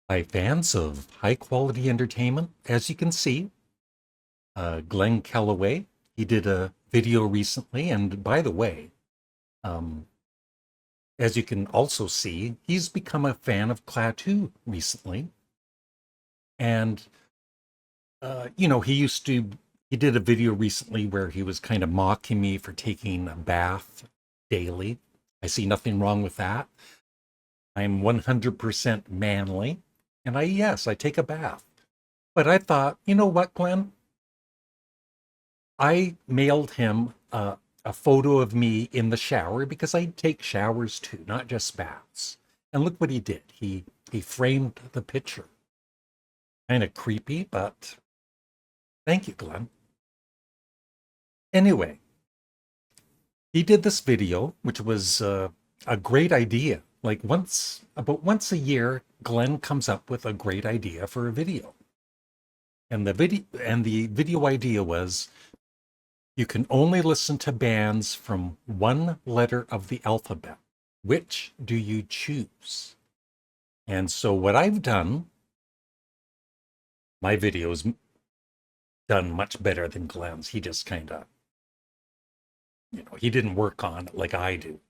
By fans of high quality entertainment, as you can see, Glenn Kellaway, he did a video recently. And by the way, um, as you can also see, he's become a fan of Klaatu recently. And, he did a video recently where he was kind of mocking me for taking a bath daily. I see nothing wrong with that. I'm 100% manly. And yes, I take a bath. But I thought, you know what, Glenn? I mailed him a photo of me in the shower because I take showers too, not just baths. And look what he did. He framed the picture. Kind of creepy, but thank you, Glenn. Anyway, he did this video, which was a great idea. Like about once a year, Glenn comes up with a great idea for a video. And the video idea was you can only listen to bands from one letter of the alphabet. Which do you choose? And so what I've done, my video's done much better than Glenn's. He just kind of, he didn't work on it like I do.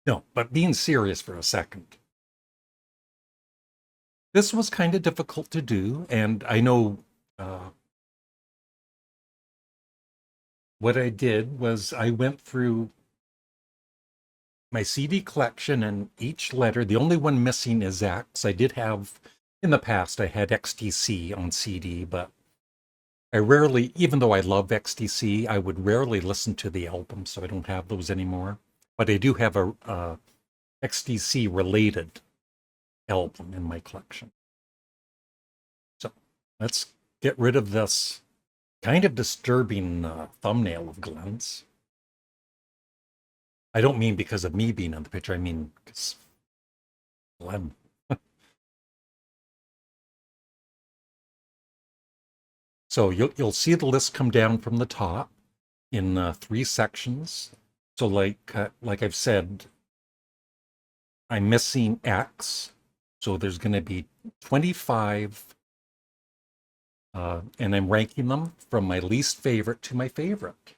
No, but being serious for a second. This was kind of difficult to do, and I know what I did was I went through my CD collection, and each letter, the only one missing is X. I did have, in the past, I had XTC on CD, but I rarely, even though I love XTC, I would rarely listen to the album, so I don't have those anymore. But I do have a XTC related album in my collection. So let's get rid of this kind of disturbing thumbnail of Glenn's. I don't mean because of me being in the picture. I mean because Glenn. So you'll see the list come down from the top in 3 sections. So like I've said, I'm missing X. So there's going to be 25, and I'm ranking them from my least favorite to my favorite.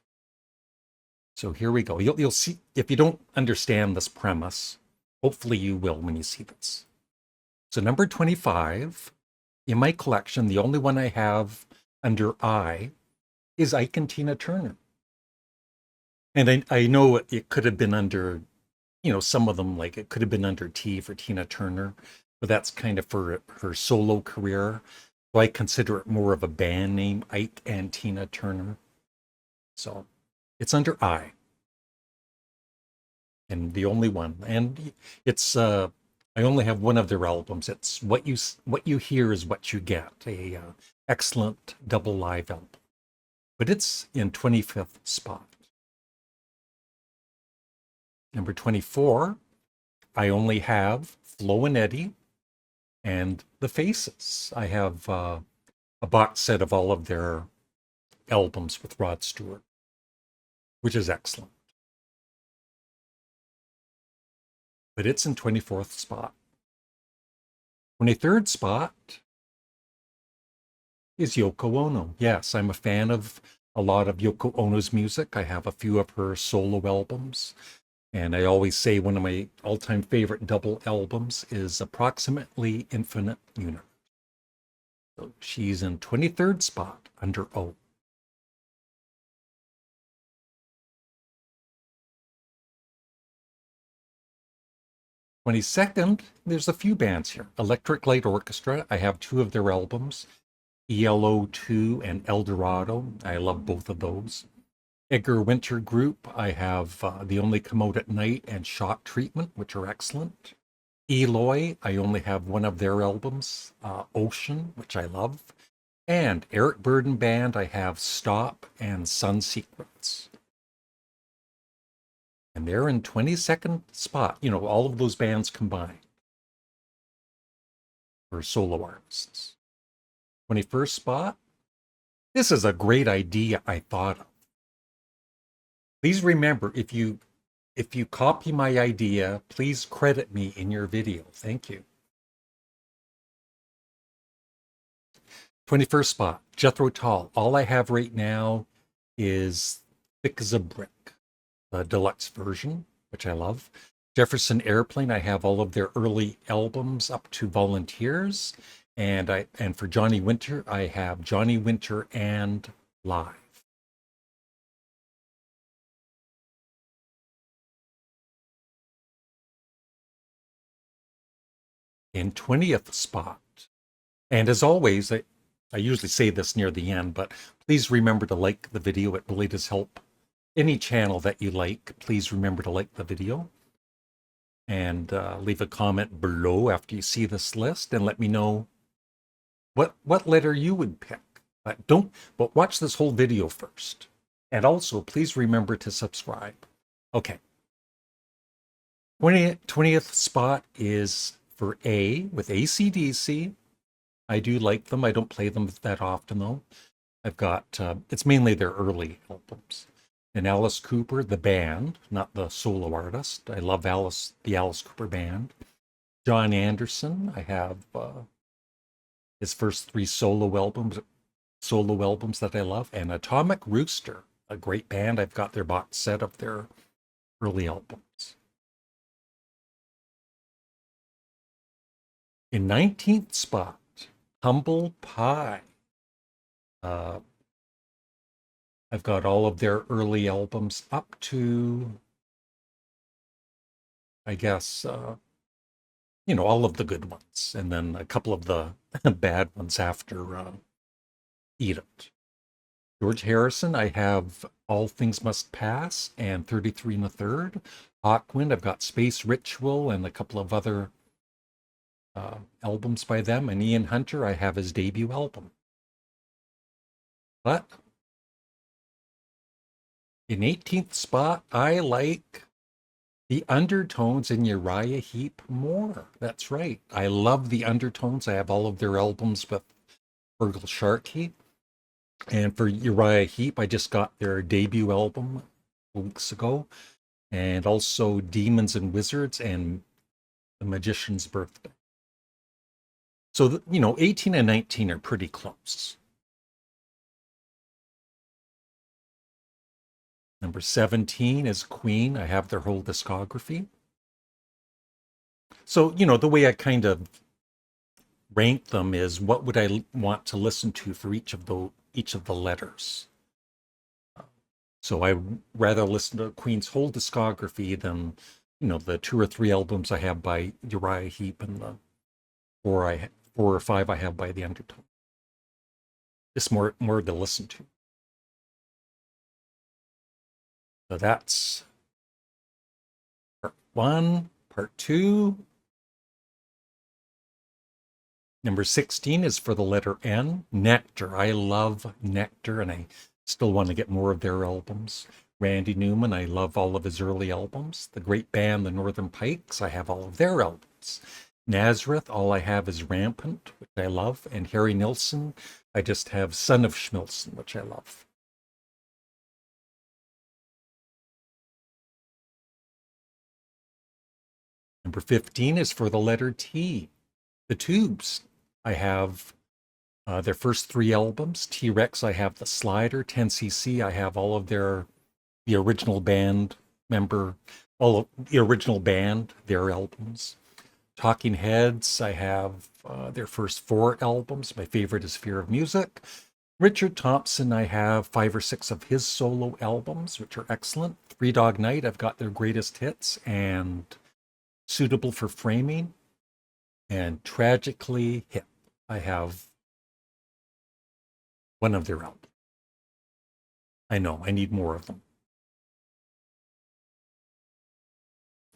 So here we go. You'll see, if you don't understand this premise, hopefully you will when you see this. So number 25 in my collection, the only one I have under I is Ike and Tina Turner. And I know it could have been under, some of them, like it could have been under T for Tina Turner, but that's kind of for her solo career. So I consider it more of a band name, Ike and Tina Turner. So it's under I. And the only one. And it's I only have one of their albums. It's what you hear is what you get. A excellent double live album. But it's in 25th spot. Number 24, I only have Flo and Eddie and The Faces. I have a box set of all of their albums with Rod Stewart, which is excellent. But it's in 24th spot. 23rd spot is Yoko Ono. Yes, I'm a fan of a lot of Yoko Ono's music. I have a few of her solo albums. And I always say one of my all-time favorite double albums is Approximately Infinite Universe. So she's in 23rd spot under O. '22nd, there's a few bands here. Electric Light Orchestra, I have 2 of their albums, ELO 2 and El Dorado. I love both of those. Edgar Winter Group, I have They Only Come Out at Night and Shock Treatment, which are excellent. Eloy, I only have one of their albums, Ocean, which I love. And Eric Burdon Band, I have Stop and Sun Secrets. And they're in 22nd spot, all of those bands combined for solo artists. 21st spot, this is a great idea I thought of. Please remember, if you copy my idea, please credit me in your video. Thank you. 21st spot, Jethro Tull. All I have right now is Thick as a Brick, the deluxe version, which I love. Jefferson Airplane, I have all of their early albums up to Volunteers. And for Johnny Winter, I have Johnny Winter and Live. In 20th spot, and as always, I usually say this near the end, but please remember to like the video. It really does help any channel that you like. Please remember to like the video and leave a comment below after you see this list and let me know what letter you would pick. But watch this whole video first. And also, please remember to subscribe. Okay. 20th spot is for A with AC/DC. I do like them. I don't play them that often, though. I've got, it's mainly their early albums. And Alice Cooper, the band, not the solo artist. I love the Alice Cooper band. John Anderson, I have his first 3 solo albums that I love. And Atomic Rooster, a great band. I've got their box set of their early albums. In 19th spot, Humble Pie. I've got all of their early albums up to, I guess, all of the good ones, and then a couple of the bad ones after Eat It. George Harrison, I have All Things Must Pass and 33 1/3. Hawkwind, I've got Space Ritual and a couple of other albums by them. And Ian Hunter, I have his debut album. But in 18th spot, I like the Undertones and Uriah Heep more. That's right. I love the Undertones. I have all of their albums with Fergal Sharkey. And for Uriah Heep, I just got their debut album weeks ago. And also Demons and Wizards and The Magician's Birthday. So, 18 and 19 are pretty close. Number 17 is Queen. I have their whole discography. So, the way I kind of rank them is what would I want to listen to for each of the letters. So I rather listen to Queen's whole discography than, the 2 or 3 albums I have by Uriah Heep and the 4 or 5 I have by the Undertones. It's more to listen to. So that's part 1, part 2. Number 16 is for the letter N, Nectar. I love Nectar, and I still want to get more of their albums. Randy Newman, I love all of his early albums. The great band, the Northern Pikes, I have all of their albums. Nazareth, all I have is Rampant, which I love. And Harry Nilsson, I just have Son of Schmilson, which I love. Number 15 is for the letter T, the Tubes. I have their first 3 albums. T-Rex, I have the Slider. 10cc, I have all of the original band their albums. Talking Heads, I have their first 4 albums. My favorite is Fear of Music. Richard Thompson, I have 5 or 6 of his solo albums, which are excellent. Three Dog Night, I've got their greatest hits and Suitable for Framing. And Tragically Hip, I have one of their albums. I know, I need more of them.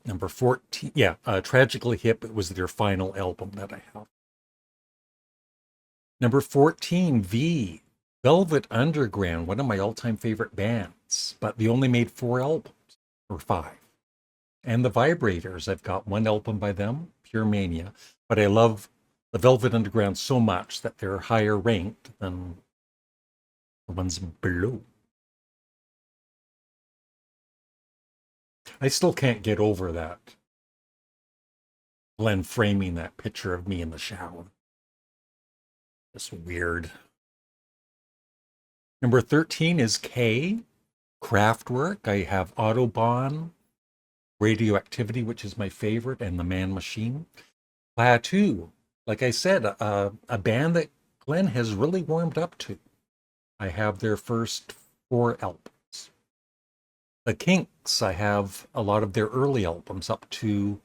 Number 14, Tragically Hip, it was their final album that I have. Number 14, Velvet Underground, one of my all-time favorite bands, but they only made 4 albums, or 5. And the Vibrators, I've got 1 album by them, Pure Mania, but I love the Velvet Underground so much that they're higher ranked than the ones below. I still can't get over that. Glenn framing that picture of me in the shower. It's weird. Number 13 is K, Kraftwerk. I have Autobahn, Radioactivity, which is my favorite, and The Man Machine. Plateau, like I said, a band that Glenn has really warmed up to. I have their first 4 albums. The Kinks, I have a lot of their early albums up to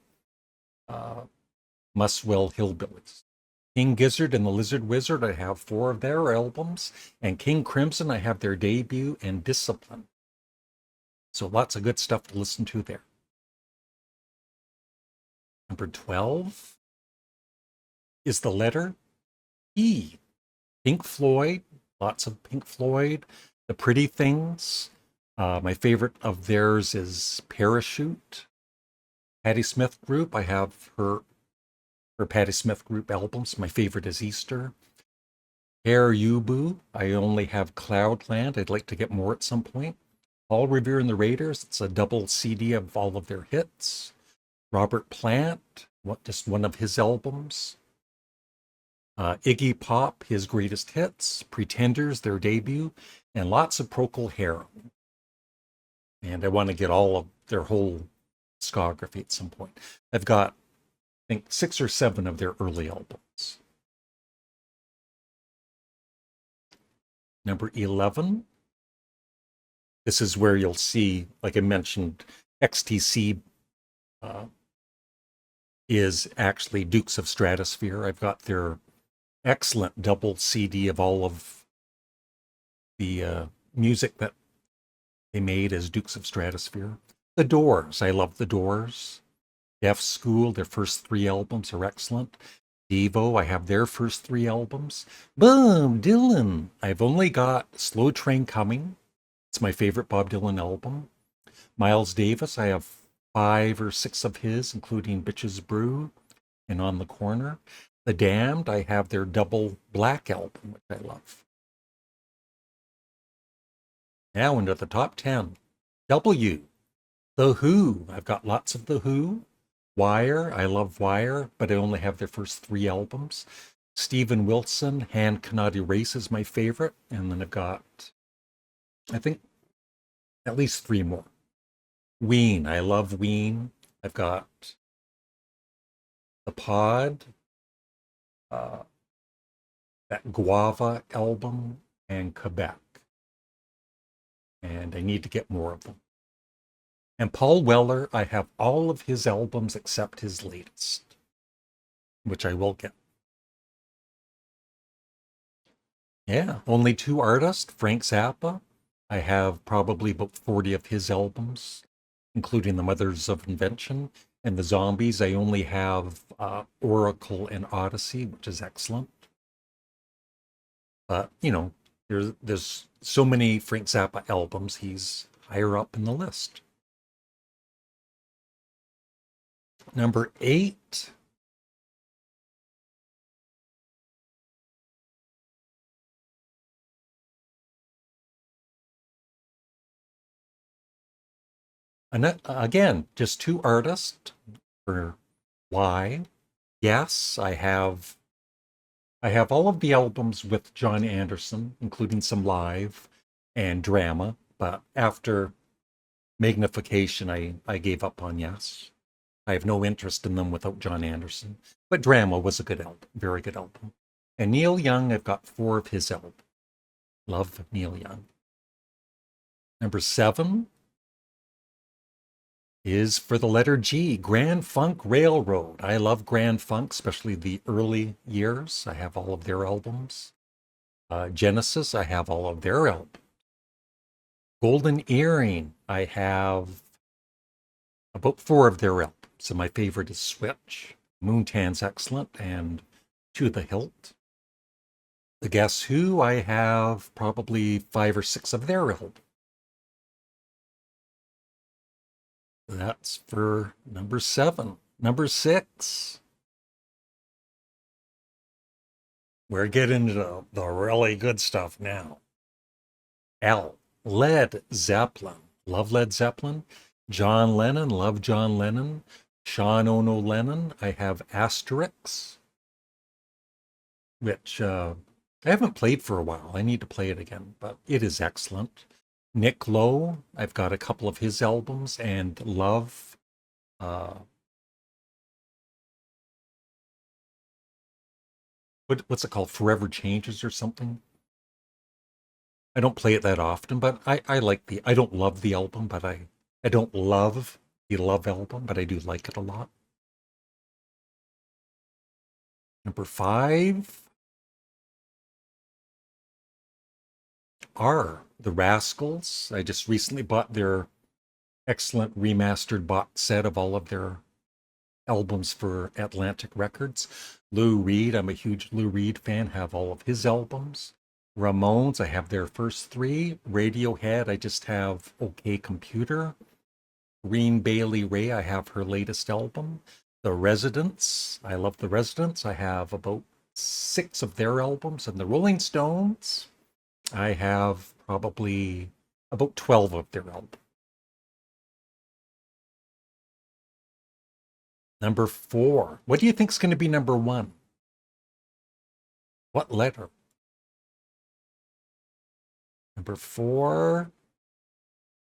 Muswell Hillbillies. King Gizzard and the Lizard Wizard, I have 4 of their albums. And King Crimson, I have their debut and Discipline. So lots of good stuff to listen to there. Number 12 is the letter E. Pink Floyd, lots of Pink Floyd. The Pretty Things. My favorite of theirs is Parachute. Patti Smith Group, I have her Patti Smith Group albums. My favorite is Easter. Hair Ubu, I only have Cloudland. I'd like to get more at some point. Paul Revere and the Raiders, it's a double CD of all of their hits. Robert Plant, just one of his albums. Iggy Pop, his greatest hits. Pretenders, their debut. And lots of Procol Harum. And I want to get all of their whole discography at some point. I've got, I think, 6 or 7 of their early albums. Number 11. This is where you'll see, like I mentioned, XTC is actually Dukes of Stratosphere. I've got their excellent double CD of all of the music that they made as Dukes of Stratosphere. The Doors, I love The Doors. Deaf School, their first 3 albums are excellent. Devo, I have their first 3 albums. Bob Dylan, I've only got Slow Train Coming. It's my favorite Bob Dylan album. Miles Davis, I have 5 or 6 of his, including Bitches Brew and On the Corner. The Damned, I have their double Black album, which I love. Now into the top 10. W. The Who, I've got lots of The Who. Wire, I love Wire, but I only have their first 3 albums. Steven Wilson, Hand Cannot Erase is my favorite. And then I've got, I think, at least 3 more. Ween, I love Ween. I've got The Pod, that Guava album, and Quebec. And I need to get more of them. And Paul Weller, I have all of his albums except his latest, which I will get. Yeah, only 2 artists, Frank Zappa. I have probably about 40 of his albums, including the Mothers of Invention. And the Zombies, I only have Oracle and Odyssey, which is excellent. But, you know, there's so many Frank Zappa albums, he's higher up in the list. Number 8. And again, just 2 artists for why. Yes, I have all of the albums with John Anderson, including some live and drama, but after Magnification, I gave up on Yes. I have no interest in them without John Anderson. But Drama was a good album, very good album. And Neil Young, I've got 4 of his albums. Love Neil Young. Number 7 is for the letter G, Grand Funk Railroad. I love Grand Funk, especially the early years. I have all of their albums. Genesis, I have all of their albums. Golden Earring, I have about 4 of their albums. So my favorite is Switch. Moontan's excellent, and To the Hilt. The Guess Who, I have probably 5 or 6 of their albums. That's for number 7. Number 6. We're getting into the really good stuff now. L. Led Zeppelin. Love Led Zeppelin. John Lennon. Love John Lennon. Sean Ono Lennon. I have Asterix, which I haven't played for a while. I need to play it again, but it is excellent. Nick Lowe, I've got a couple of his albums and love. Uh, what's it called? Forever Changes or something. I don't play it that often, but I like the. I don't love the album, but I don't love the Love album, but I do like it a lot. Number five are the Rascals. I just recently bought their excellent remastered box set of all of their albums for Atlantic Records. Lou Reed, I'm a huge Lou Reed fan, have all of his albums. Ramones, I have their first three. Radiohead, I just have OK Computer. Green Bailey Ray, I have her latest album. The Residents, I love The Residents. I have about 6 of their albums. And the Rolling Stones, I have probably about 12 of their albums. Number 4. What do you think is going to be number 1? What letter? Number 4,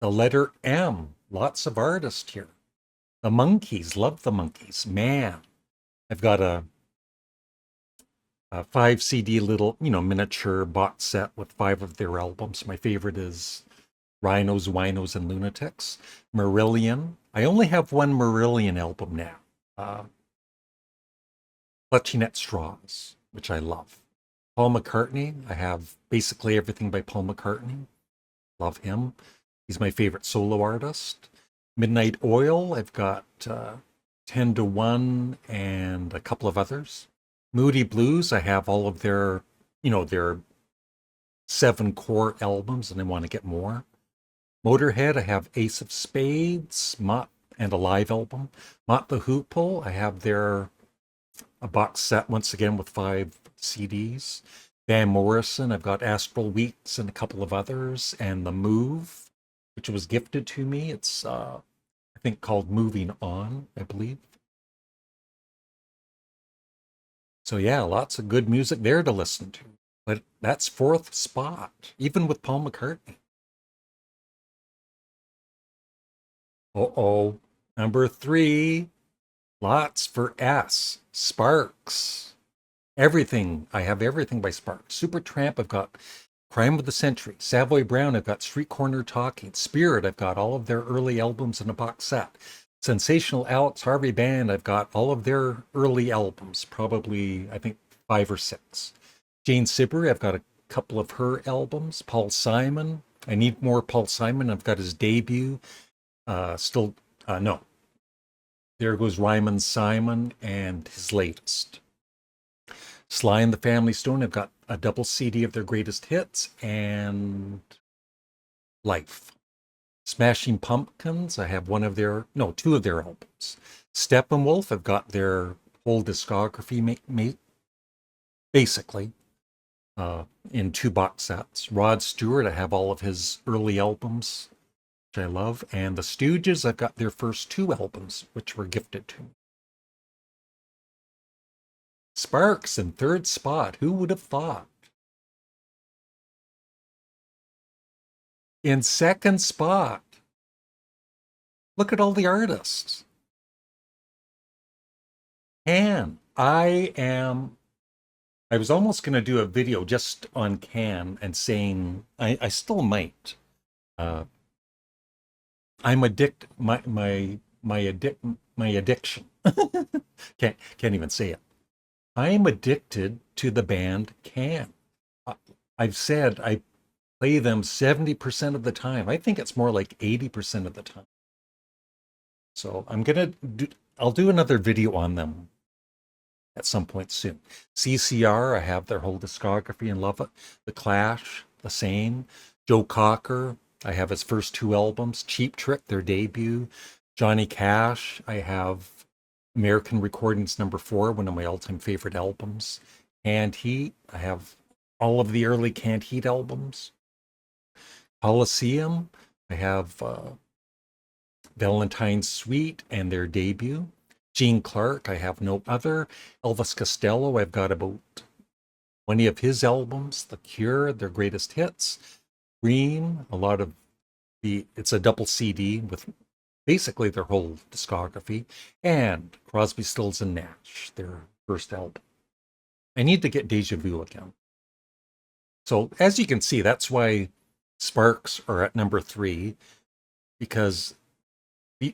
the letter M. Lots of artists here. The Monkees, love the Monkees. Man, I've got a 5 CD little, miniature box set with 5 of their albums. My favorite is Rhinos, Winos, and Lunatics. Marillion. I only have one Marillion album now. Clutching at Straws, which I love. Paul McCartney. I have basically everything by Paul McCartney. Love him. He's my favorite solo artist. Midnight Oil. I've got 10 to 1 and a couple of others. Moody Blues. I have all of their 7 core albums and I want to get more. Motorhead. I have Ace of Spades, Mott, and a live album. Mott the Hoople. I have their a box set once again with 5 CDs. Van Morrison, I've got Astral Weeks and a couple of others, and The Move, which was gifted to me. It's I think called Moving On, I believe. So yeah, lots of good music there to listen to. But that's 4th spot, even with Paul McCartney. Uh-oh. Number 3, lots for S. Sparks. Everything. I have everything by Sparks. Supertramp, I've got Crime of the Century. Savoy Brown, I've got Street Corner Talking. Spirit, I've got all of their early albums in a box set. Sensational Alex Harvey Band, I've got all of their early albums, probably, I think, 5 or 6. Jane Siberry, I've got a couple of her albums. Paul Simon, I need more Paul Simon. I've got his debut. No. There Goes Ryman Simon and his latest. Sly and the Family Stone, I've got a double CD of their greatest hits and Life. Smashing Pumpkins, I have 2 of their albums. Steppenwolf, I've got their whole discography, basically, in 2 box sets. Rod Stewart, I have all of his early albums, which I love. And the Stooges, I've got their first 2 albums, which were gifted to me. Sparks in 3rd spot. Who would have thought? In 2nd spot. Look at all the artists. Can. I was almost going to do a video just on Can and saying I still might. I'm addicted. My addiction. Can't even say it. I am addicted to the band Can. I've said I play them 70% of the time. I think it's more like 80% of the time. So I'll do another video on them at some point soon. CCR, I have their whole discography and love it. The Clash, the same. Joe Cocker, I have his first 2 albums. Cheap Trick, their debut. Johnny Cash, I have American Recordings number 4, one of my all-time favorite albums. Canned Heat, I have all of the early Canned Heat albums. Coliseum, I have Valentine's Suite and their debut. Gene Clark, I have no other. Elvis Costello, I've got about 20 of his albums, The Cure, their greatest hits, Green, a lot of it's a double CD with basically their whole discography, and Crosby, Stills and Nash, their first album. I need to get Deja Vu again. So as you can see, that's why Sparks are at number 3, because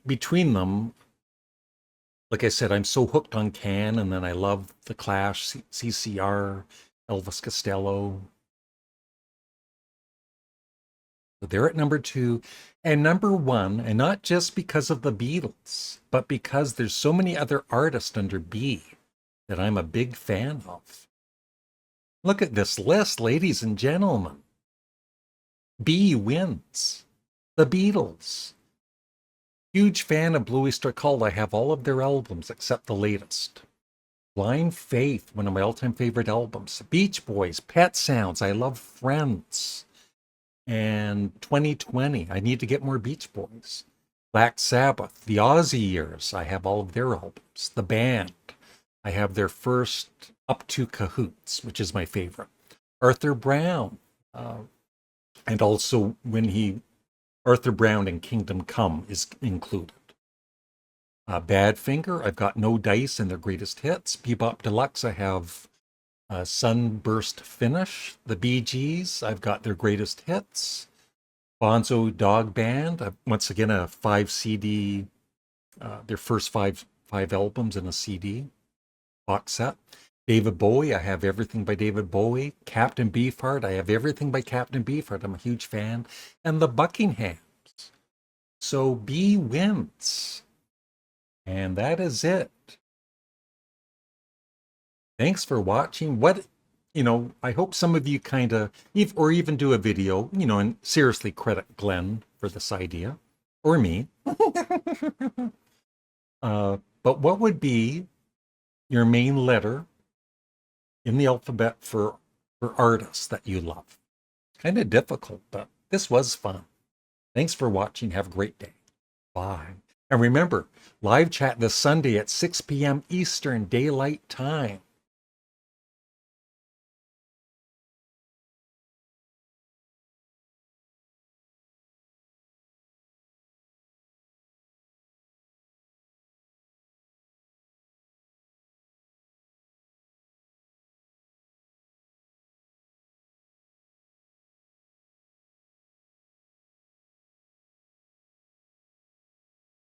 between them, like I said, I'm so hooked on Can, and then I love The Clash, CCR, Elvis Costello. So they're at number 2. And number 1, and not just because of the Beatles, but because there's so many other artists under B that I'm a big fan of. Look at this list, ladies and gentlemen. B wins. The Beatles. Huge fan of Blue Oyster Cult. I have all of their albums except the latest. Blind Faith, one of my all-time favorite albums. Beach Boys, Pet Sounds. I love Friends. And 2020. I need to get more Beach Boys. Black Sabbath, the Aussie Years. I have all of their albums. The Band. I have their first Up to Cahoots, which is my favorite. Arthur Brown. And also Arthur Brown and Kingdom Come is included. Badfinger, I've got No Dice and their greatest hits. Bebop Deluxe, I have Sunburst Finish. The Bee Gees, I've got their greatest hits. Bonzo Dog Band, once again a 5 CD, their first five albums in a CD box set. David Bowie, I have everything by David Bowie. Captain Beefheart, I have everything by Captain Beefheart. I'm a huge fan. And the Buckinghams. So B wins. And that is it. Thanks for watching. I hope some of you kind of, or even do a video, and seriously credit Glenn for this idea. Or me. But what would be your main letter in the alphabet for artists that you love? Kind of difficult, but this was fun. Thanks for watching. Have a great day. Bye. And remember, live chat this Sunday at 6 p.m. Eastern Daylight Time.